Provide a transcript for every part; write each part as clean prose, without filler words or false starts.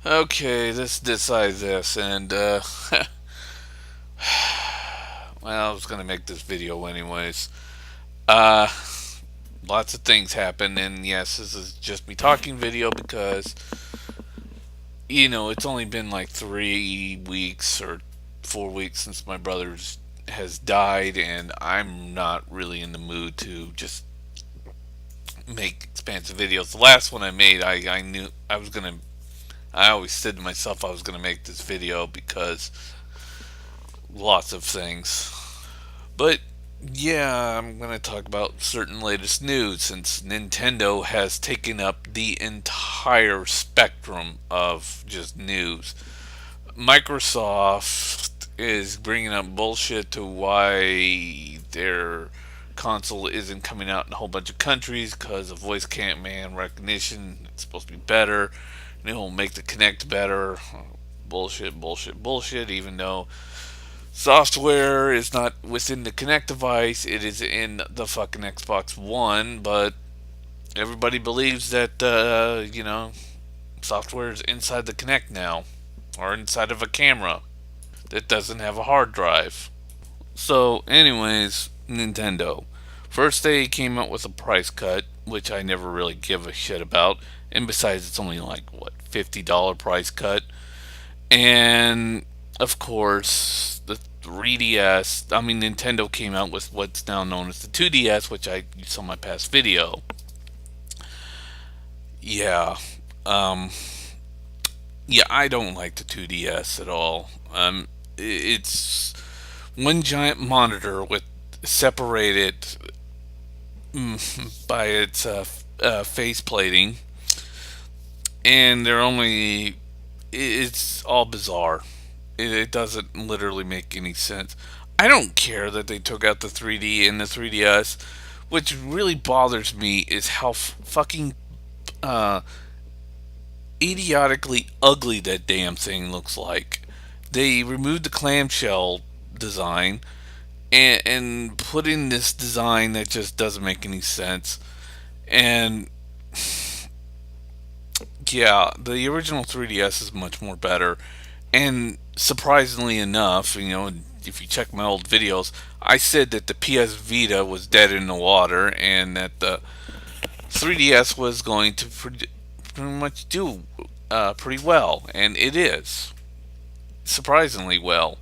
Okay, let's decide this, and well, I was gonna make this video anyways. Uh, Lots of things happen, and yes, this is just me talking video because it's only been like 3 weeks or 4 weeks since my brother has died, and I'm not really in the mood to just make expansive videos. The last one I made, I knew I was gonna. I always said to myself I was gonna make this video because lots of things. But yeah, I'm going to talk about certain latest news since Nintendo has taken up the entire spectrum of just news. Microsoft is bringing up bullshit to why their console isn't coming out in a whole bunch of countries because of voice command recognition. It's supposed to be better, and it will make the Kinect better. Bullshit, bullshit, bullshit, even though software is not within the Kinect device, it is in the fucking Xbox One, but everybody believes that, software is inside the Kinect now, or inside of a camera that doesn't have a hard drive. So, anyways, Nintendo. First, they came out with a price cut, which I never really give a shit about. And besides, it's only like, what, $50 price cut? And of course, the 3DS. I mean, Nintendo came out with what's now known as the 2DS, which I saw in my past video. Yeah, um, yeah, I don't like the 2DS at all. It's one giant monitor with separated by its face plating, and they're only. It's all bizarre. It doesn't literally make any sense. I don't care that they took out the 3D and the 3DS. Which really bothers me is how fucking uh, idiotically ugly that damn thing looks like. They removed the clamshell design and put in this design that just doesn't make any sense. And yeah, the original 3DS is much more better. And surprisingly enough, if you check my old videos, I said that the PS Vita was dead in the water and that the 3DS was going to pretty much do pretty well, and it is surprisingly well.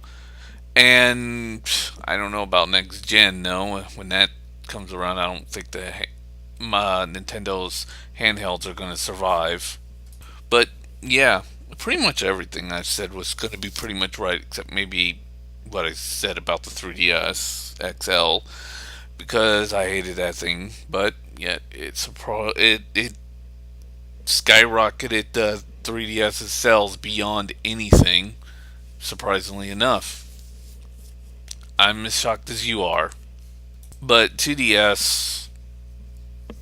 And I don't know about next gen. No, when that comes around, I don't think the Nintendo's handhelds are going to survive. But yeah, pretty much everything I said was going to be pretty much right, except maybe what I said about the 3DS XL because I hated that thing. But yet it skyrocketed the 3DS's sales beyond anything. Surprisingly enough, I'm as shocked as you are. But 2DS,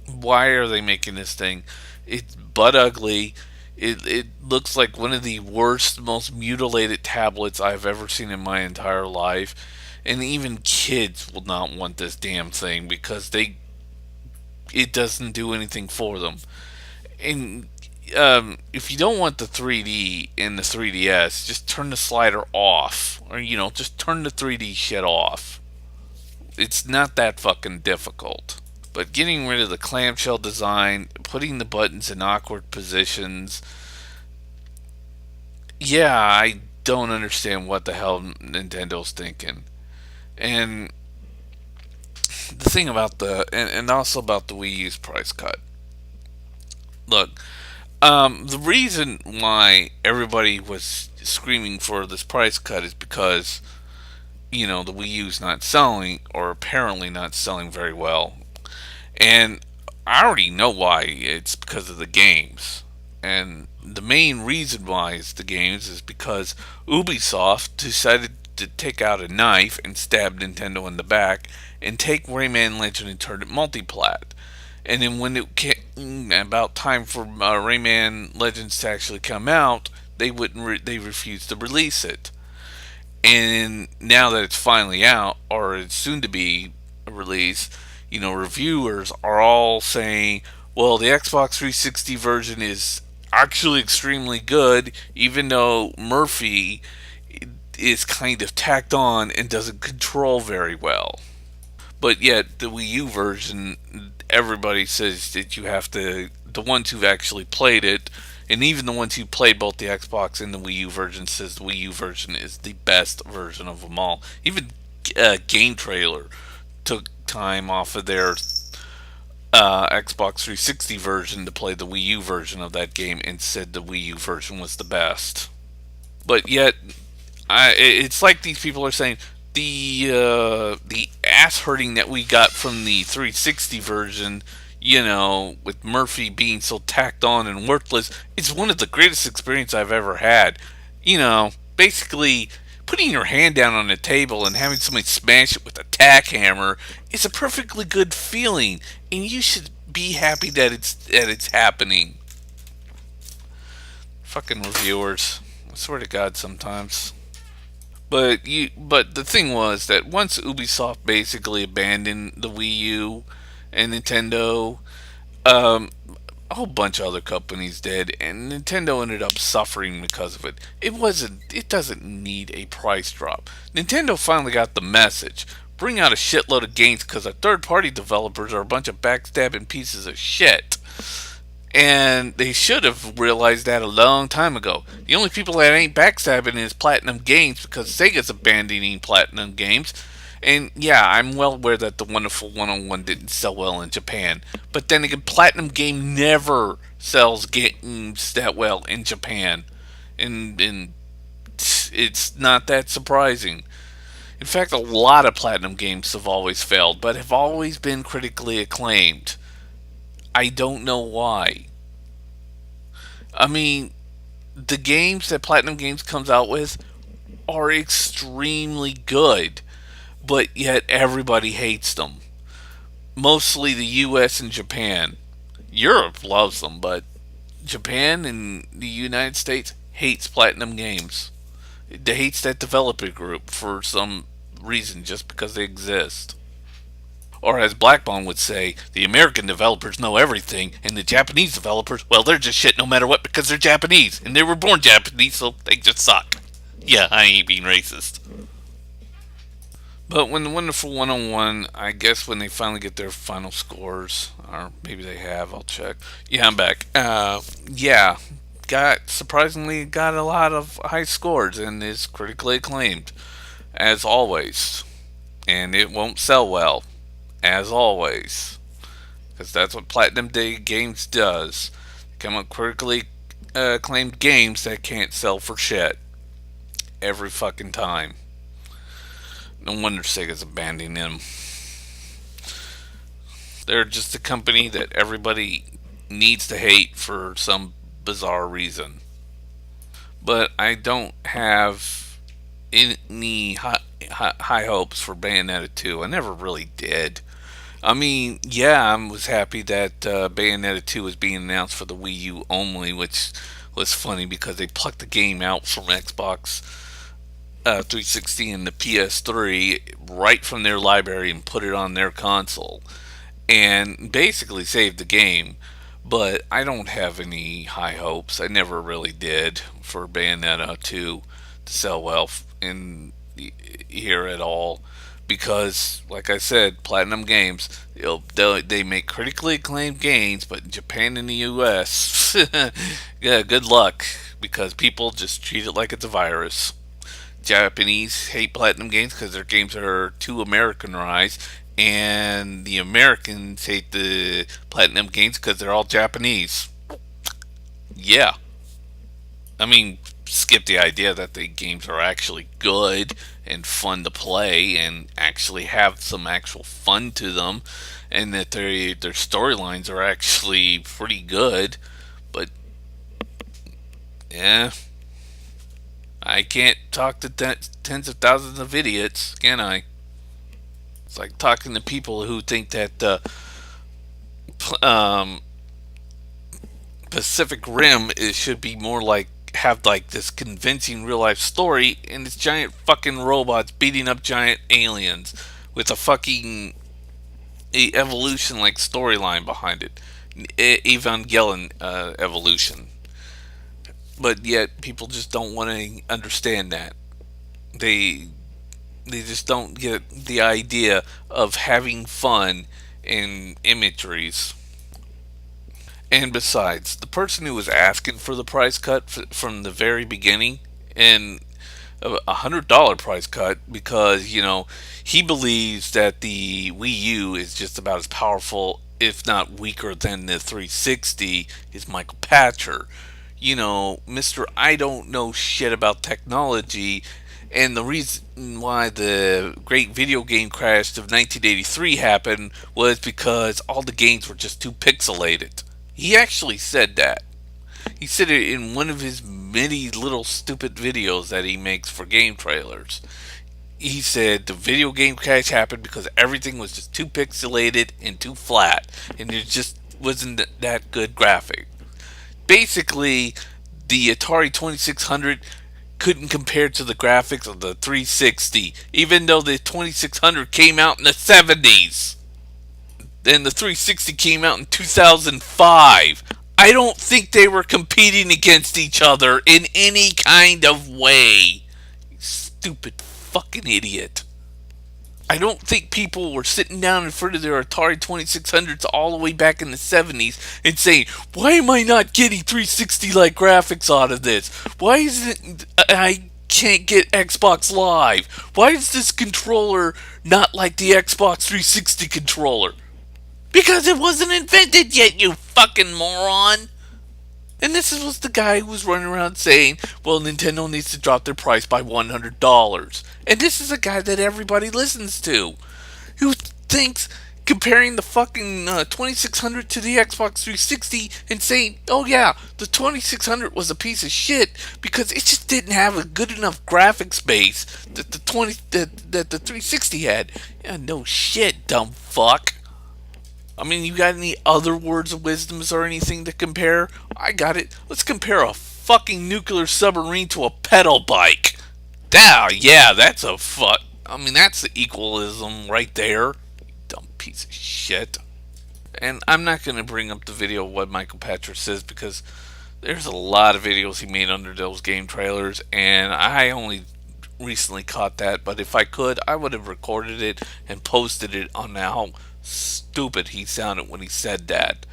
why are they making this thing? It's butt ugly. It looks like one of the worst, most mutilated tablets I've ever seen in my entire life. And even kids will not want this damn thing because it doesn't do anything for them. And if you don't want the 3D in the 3DS, just turn the slider off, or just turn the 3D shit off. It's not that fucking difficult. But getting rid of the clamshell design, putting the buttons in awkward positions, yeah, I don't understand what the hell Nintendo's thinking. And the thing about and also about the Wii U's price cut. Look, the reason why everybody was screaming for this price cut is because the Wii U's not selling, or apparently not selling very well, and I already know why. It's because of the games, and the main reason why it's the games is because Ubisoft decided to take out a knife and stab Nintendo in the back and take Rayman Legend and turn it multiplat. And then when it came about time for Rayman Legends to actually come out, they refused to release it. And now that it's finally out, or it's soon to be released, reviewers are all saying, well, the Xbox 360 version is actually extremely good, even though Murphy is kind of tacked on and doesn't control very well. But yet, the Wii U version, everybody says that you have to. The ones who've actually played it, and even the ones who played both the Xbox and the Wii U version, says the Wii U version is the best version of them all. Even Game Trailer took time off of their Xbox 360 version to play the Wii U version of that game and said the Wii U version was the best. But yet, it's like these people are saying the ass hurting that we got from the 360 version, with Murphy being so tacked on and worthless, it's one of the greatest experiences I've ever had. Basically putting your hand down on a table and having somebody smash it with a tack hammer is a perfectly good feeling, and you should be happy that it's happening. Fucking reviewers, I swear to God, sometimes. But the thing was that once Ubisoft basically abandoned the Wii U and Nintendo, um, a whole bunch of other companies did, and Nintendo ended up suffering because of it. It doesn't need a price drop. Nintendo finally got the message. Bring out a shitload of games because our third-party developers are a bunch of backstabbing pieces of shit. And they should have realized that a long time ago. The only people that ain't backstabbing is Platinum Games because Sega's abandoning Platinum Games. And yeah, I'm well aware that the Wonderful 101 didn't sell well in Japan. But then again, Platinum Game never sells games that well in Japan. And it's not that surprising. In fact, a lot of Platinum games have always failed, but have always been critically acclaimed. I don't know why. I mean, the games that Platinum Games comes out with are extremely good, but yet everybody hates them. Mostly the US and Japan. Europe loves them, but Japan and the United States hates Platinum Games. It hates that developer group for some reason just because they exist. Or as Blackbone would say, the American developers know everything, and the Japanese developers, well, they're just shit no matter what because they're Japanese, and they were born Japanese, so they just suck. Yeah, I ain't being racist. But when the Wonderful 101, I guess when they finally get their final scores, or maybe they have, I'll check. Yeah, I'm back. Yeah, got a lot of high scores and is critically acclaimed, as always. And it won't sell well, as always. Because that's what Platinum Day Games does. Come up critically acclaimed games that can't sell for shit every fucking time. No wonder Sega's abandoning them. They're just a company that everybody needs to hate for some bizarre reason. But I don't have any high hopes for Bayonetta 2. I never really did. I mean, yeah, I was happy that Bayonetta 2 was being announced for the Wii U only, which was funny because they plucked the game out from Xbox 360 and the PS3 right from their library and put it on their console and basically saved the game. But I don't have any high hopes. I never really did for Bayonetta 2 to sell well in here at all because, like I said, Platinum Games, they make critically acclaimed games, but in Japan and the U.S., yeah, good luck because people just treat it like it's a virus. Japanese hate Platinum Games because their games are too Americanized, and the Americans hate the Platinum Games because they're all Japanese. Yeah, I mean, skip the idea that the games are actually good and fun to play and actually have some actual fun to them, and that their storylines are actually pretty good. But yeah, I can't talk to tens of thousands of idiots, can I? It's like talking to people who think that um, Pacific Rim should be more like have like this convincing real life story, and it's giant fucking robots beating up giant aliens with a fucking evolution like storyline behind it, Evangelion evolution. But yet people just don't want to understand that. They they just don't get the idea of having fun in imageries. And besides, the person who was asking for the price cut from the very beginning, and $100 price cut, because he believes that the Wii U is just about as powerful, if not weaker, than the 360, is Michael Patcher. Mr. I don't know shit about technology, and the reason why the great video game crash of 1983 happened was because all the games were just too pixelated. He actually said that. He said it in one of his many little stupid videos that he makes for game trailers. He said the video game crash happened because everything was just too pixelated and too flat, and it just wasn't that good graphic. Basically, the Atari 2600 couldn't compare to the graphics of the 360, even though the 2600 came out in the 70s. Then the 360 came out in 2005. I don't think they were competing against each other in any kind of way. Stupid fucking idiot. I don't think people were sitting down in front of their Atari 2600s all the way back in the 70s and saying, why am I not getting 360 like graphics out of this? Why is it I can't get Xbox Live? Why is this controller not like the Xbox 360 controller? Because it wasn't invented yet, you fucking moron! And this was the guy who was running around saying, well, Nintendo needs to drop their price by $100. And this is a guy that everybody listens to, who thinks comparing the fucking 2600 to the Xbox 360 and saying, oh yeah, the 2600 was a piece of shit because it just didn't have a good enough graphics base that the 360 had. Yeah, no shit, dumb fuck. I mean, you got any other words of wisdoms or anything to compare? I got it. Let's compare a fucking nuclear submarine to a pedal bike. Yeah, that's a fuck. I mean, that's the equalism right there. You dumb piece of shit. And I'm not going to bring up the video of what Michael Patrick says because there's a lot of videos he made under those game trailers, and I only recently caught that. But if I could, I would have recorded it and posted it on how stupid he sounded when he said that.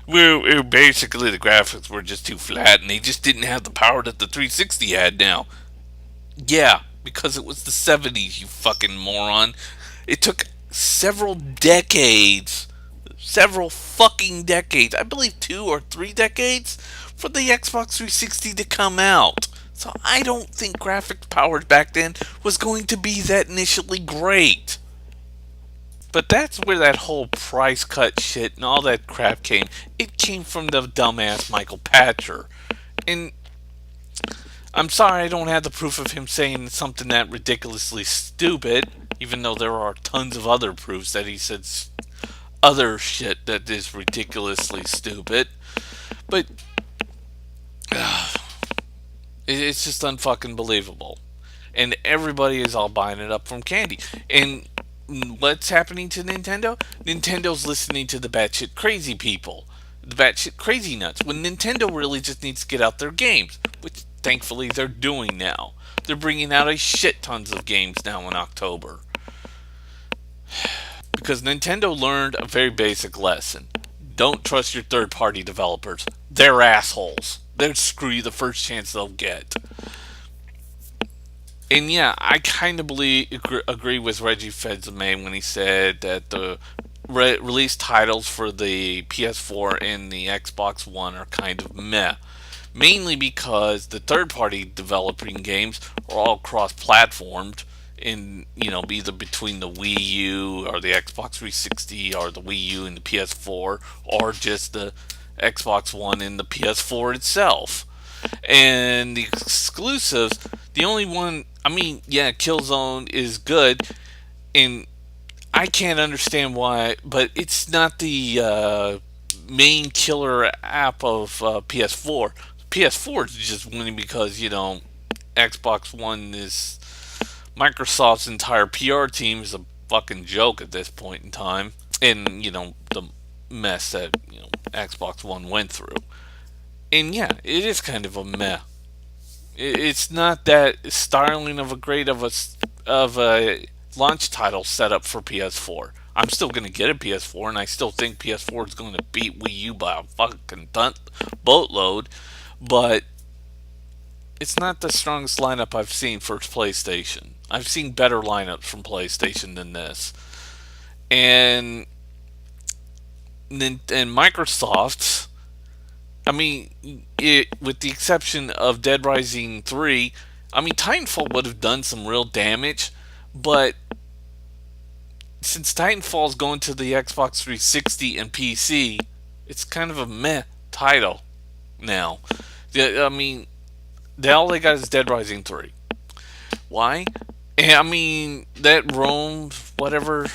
Well, basically the graphics were just too flat, and they just didn't have the power that the 360 had now. Yeah, because it was the 70s, you fucking moron. It took several fucking decades, I believe 2 or 3 decades, for the Xbox 360 to come out. So I don't think graphics power back then was going to be that initially great. But that's where that whole price cut shit and all that crap came. It came from the dumbass Michael Patcher. And I'm sorry I don't have the proof of him saying something that ridiculously stupid, even though there are tons of other proofs that he said other shit that is ridiculously stupid. But it's just unfucking believable. And everybody is all buying it up from candy. And what's happening to Nintendo? Nintendo's listening to the batshit crazy people. The batshit crazy nuts. When Nintendo really just needs to get out their games. Which thankfully they're doing now. They're bringing out a shit tons of games now in October. Because Nintendo learned a very basic lesson. Don't trust your third party developers. They're assholes. They'll screw you the first chance they'll get. And yeah, I kind of agree with Reggie Fils-Aimé when he said that the release titles for the PS4 and the Xbox One are kind of meh. Mainly because the third-party developing games are all cross-platformed in, either between the Wii U or the Xbox 360 or the Wii U and the PS4 or just the Xbox One and the PS4 itself. And the exclusives, the only one, I mean, yeah, Killzone is good, and I can't understand why, but it's not the main killer app of PS4. PS4 is just winning because, Xbox One is Microsoft's entire PR team is a fucking joke at this point in time. And, the mess that Xbox One went through. And yeah, it is kind of a meh. It's not that startling of a great of a launch title setup for PS4. I'm still going to get a PS4, and I still think PS4 is going to beat Wii U by a fucking boatload. But it's not the strongest lineup I've seen for PlayStation. I've seen better lineups from PlayStation than this, and Microsoft. I mean, with the exception of Dead Rising 3, I mean, Titanfall would have done some real damage, but since Titanfall's going to the Xbox 360 and PC, it's kind of a meh title now. I mean, all they got is Dead Rising 3. Why? And, I mean, that Rome, whatever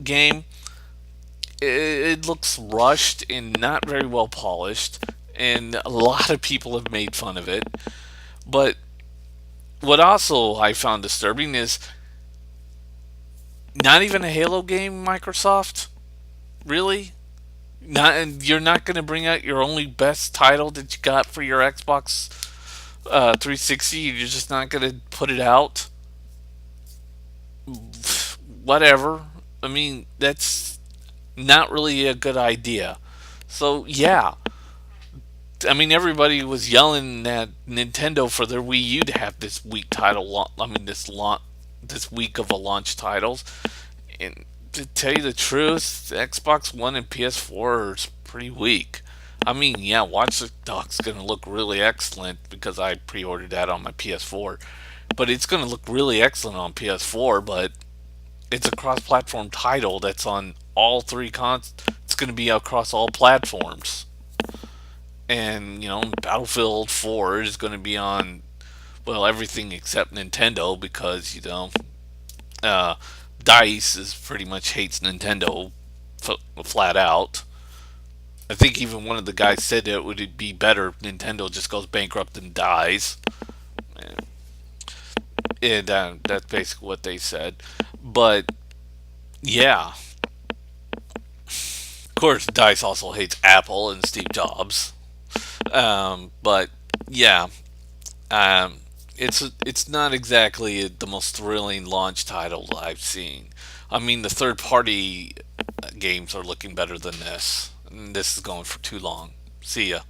game, it looks rushed and not very well polished, and a lot of people have made fun of it. But what also I found disturbing is not even a Halo game, Microsoft. Really? Not, and you're not going to bring out your only best title that you got for your Xbox 360. You're just not going to put it out. Whatever. I mean, that's not really a good idea. So yeah, I mean, everybody was yelling at Nintendo for their Wii U to have this weak title. I mean, this week of a launch titles. And to tell you the truth, Xbox One and PS4 is pretty weak. I mean, yeah, Watch Dogs gonna look really excellent because I pre-ordered that on my PS4, but it's gonna look really excellent on PS4. But it's a cross-platform title that's on all three cons. It's gonna be across all platforms, and Battlefield 4 is gonna be on everything except Nintendo because uh, Dice is pretty much hates Nintendo flat out. I think even one of the guys said it would be better if Nintendo just goes bankrupt and dies. And that's basically what they said. But yeah, of course, Dice also hates Apple and Steve Jobs. But yeah, um, it's not exactly the most thrilling launch title I've seen. I mean, the third party games are looking better than this. And this is going for too long. See ya.